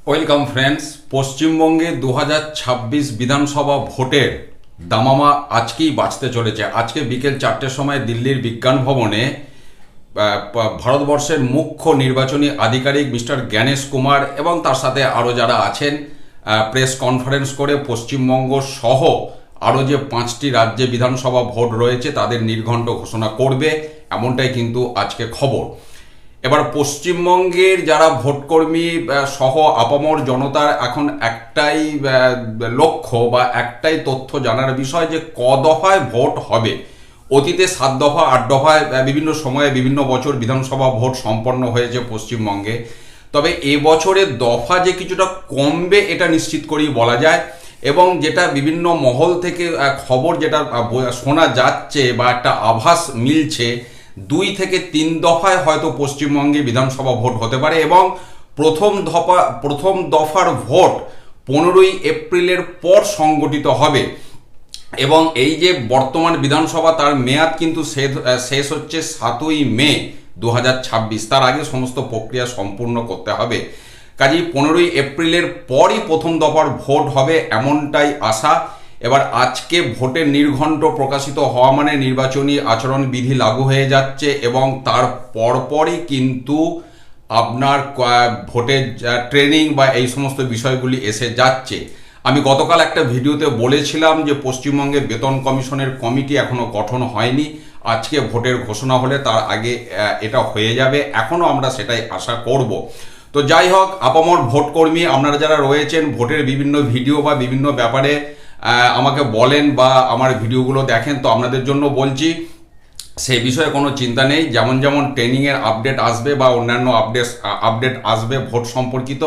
Welcome friends. পশ্চিমবঙ্গে 2026 বিধানসভা ভোটের দামামা আজকেই বাঁচতে চলেছে। আজকে বিকেল 4টের সময় দিল্লির বিজ্ঞান ভবনে ভারতবর্ষের মুখ্য নির্বাচনী আধিকারিক মিস্টার জ্ঞানেশ কুমার এবং তার সাথে আরও যারা আছেন প্রেস কনফারেন্স করে পশ্চিমবঙ্গ সহ আরও যে 5টি রাজ্যে বিধানসভা ভোট রয়েছে তাদের নির্ঘণ্ট ঘোষণা করবে, এমনটাই কিন্তু আজকে খবর। এবার পশ্চিমবঙ্গের যারা ভোটকর্মী সহ আপামর জনতার এখন একটাই লক্ষ্য বা একটাই তথ্য জানার বিষয় যে ক দফায় ভোট হবে। অতীতে 7 দফা 8 দফায় বিভিন্ন সময়ে বিভিন্ন বছর বিধানসভা ভোট সম্পন্ন হয়েছে পশ্চিমবঙ্গে, তবে এবছরের দফা যে কিছুটা কমবে এটা নিশ্চিত করেই বলা যায়। এবং যেটা বিভিন্ন মহল থেকে খবর যেটা শোনা যাচ্ছে বা একটা আভাস মিলছে, 2 থেকে 3 দফায় হয়তো পশ্চিমবঙ্গে বিধানসভা ভোট হতে পারে এবং প্রথম দফার ভোট 15ই এপ্রিলের পর সংগঠিত হবে। এবং এই যে বর্তমান বিধানসভা তার মেয়াদ কিন্তু শেষ হচ্ছে 7ই মে 2026। তার আগে সমস্ত প্রক্রিয়া সম্পূর্ণ করতে হবে। কাজেই 15ই এপ্রিলের পরই প্রথম দফার ভোট হবে এমনটাই আশা। এবার আজকে ভোটের নির্ঘণ্ট প্রকাশিত হওয়া মানে নির্বাচনী আচরণবিধি লাগু হয়ে যাচ্ছে এবং তার পরপরই কিন্তু আপনার ভোটের ট্রেনিং বা এই সমস্ত বিষয়গুলি এসে যাচ্ছে। আমি গতকাল একটা ভিডিওতে বলেছিলাম যে পশ্চিমবঙ্গে বেতন কমিশনের কমিটি এখনো গঠন হয়নি। আজকে ভোটের ঘোষণা হলে তার আগে এটা হয়ে যাবে, এখনও আমরা সেটাই আশা করব। তো যাই হোক, আপামর ভোটকর্মী আপনারা যারা রয়েছেন, ভোটের বিভিন্ন ভিডিও বা বিভিন্ন ব্যাপারে আমাকে বলেন বা আমার ভিডিওগুলো দেখেন, তো আপনাদের জন্য বলছি সেই বিষয়ে কোনো চিন্তা নেই। যেমন যেমন ট্রেনিংয়ের আপডেট আসবে বা অন্যান্য আপডেট আসবে ভোট সম্পর্কিত,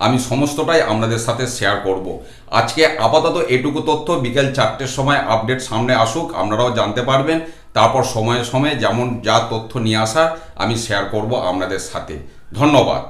আমি সমস্তটাই আপনাদের সাথে শেয়ার করব। আজকে আপাতত এটুকু তথ্য, বিকেল 4টের সময় আপডেট সামনে আসুক, আপনারাও জানতে পারবেন। তারপর সময়ে সময়ে যেমন যা তথ্য নিয়ে আসার আমি শেয়ার করব আপনাদের সাথে। ধন্যবাদ।